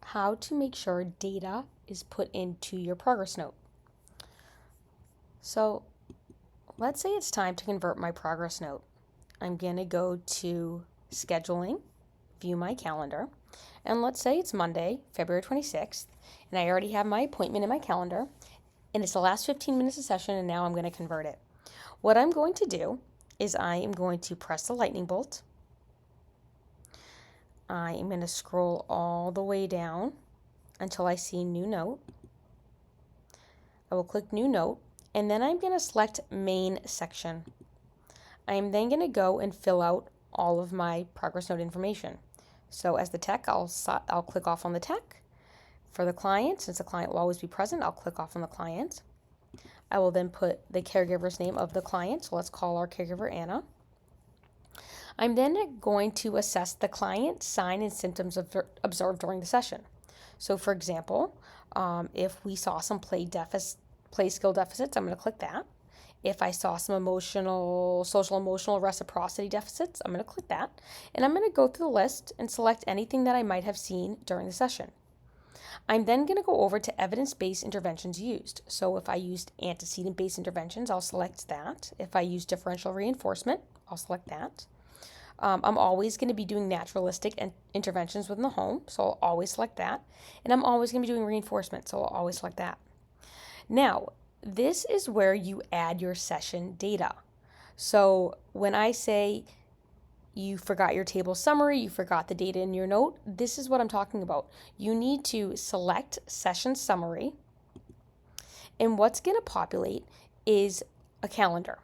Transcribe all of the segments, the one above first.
how to make sure data is put into your progress note. So let's say it's time to convert my progress note. I'm going to go to scheduling, view my calendar, and let's say it's Monday, February 26th, and I already have my appointment in my calendar, and it's the last 15 minutes of session, and now I'm going to convert it. What I'm going to do is I am going to press the lightning bolt. I am going to scroll all the way down until I see new note. I will click new note, and then I'm going to select main section. I am then going to go and fill out all of my progress note information. So as the tech, I'll click off on the tech. For the client, since the client will always be present, I'll click off on the client. I will then put the caregiver's name of the client. So let's call our caregiver Anna. I'm then going to assess the client sign and symptoms observed during the session. So for example, if we saw some play skill deficits, I'm going to click that. If I saw some social emotional reciprocity deficits, I'm going to click that. And I'm going to go through the list and select anything that I might have seen during the session. I'm then going to go over to evidence-based interventions used. So if I used antecedent-based interventions, I'll select that. If I use differential reinforcement, I'll select that. I'm always going to be doing naturalistic interventions within the home, so I'll always select that. And I'm always going to be doing reinforcement, so I'll always select that. Now, this is where you add your session data. So when I say you forgot your table summary, you forgot the data in your note, this is what I'm talking about. You need to select session summary, and what's going to populate is a calendar.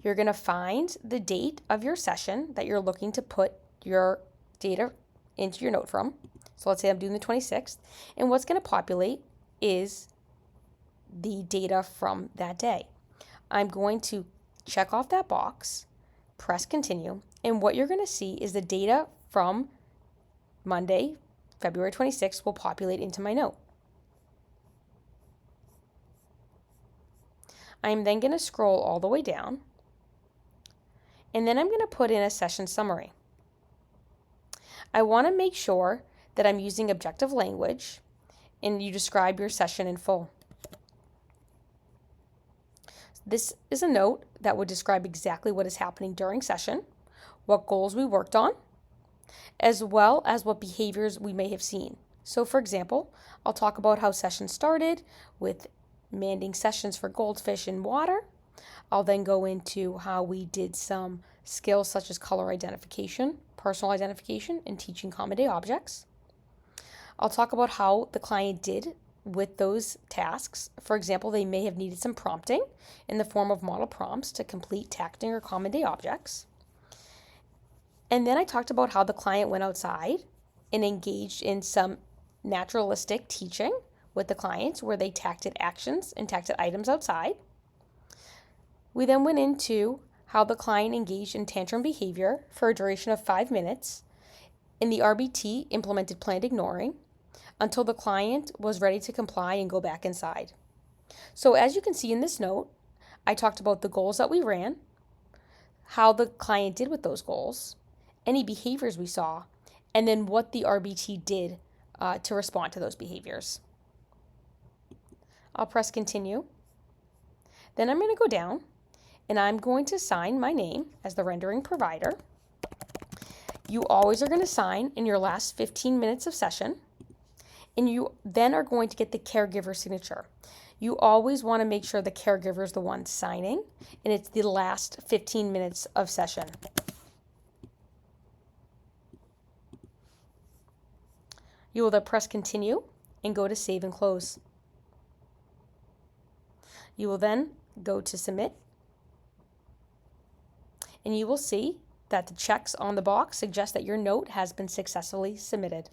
You're going to find the date of your session that you're looking to put your data into your note from. So let's say I'm doing the 26th, and what's going to populate is the data from that day. I'm going to check off that box, press continue, and what you're going to see is the data from Monday, February 26th will populate into my note. I'm then going to scroll all the way down, and then I'm going to put in a session summary. I want to make sure that I'm using objective language and you describe your session in full. This is a note that would describe exactly what is happening during session, what goals we worked on, as well as what behaviors we may have seen. So for example, I'll talk about how session started with mandating sessions for goldfish in water. I'll then go into how we did some skills such as color identification, personal identification, and teaching common day objects. I'll talk about how the client did with those tasks. For example, they may have needed some prompting in the form of model prompts to complete tacting or common day objects. And then I talked about how the client went outside and engaged in some naturalistic teaching with the clients where they tacted actions and tacted items outside. We then went into how the client engaged in tantrum behavior for a duration of 5 minutes. In the RBT, implemented planned ignoring until the client was ready to comply and go back inside. So as you can see in this note, I talked about the goals that we ran, how the client did with those goals, any behaviors we saw, and then what the RBT did to respond to those behaviors. I'll press continue. Then I'm going to go down and I'm going to sign my name as the rendering provider. You always are going to sign in your last 15 minutes of session, and you then are going to get the caregiver signature. You always want to make sure the caregiver is the one signing, and it's the last 15 minutes of session. You will then press continue and go to save and close. You will then go to submit, and you will see that the checks on the box suggest that your note has been successfully submitted.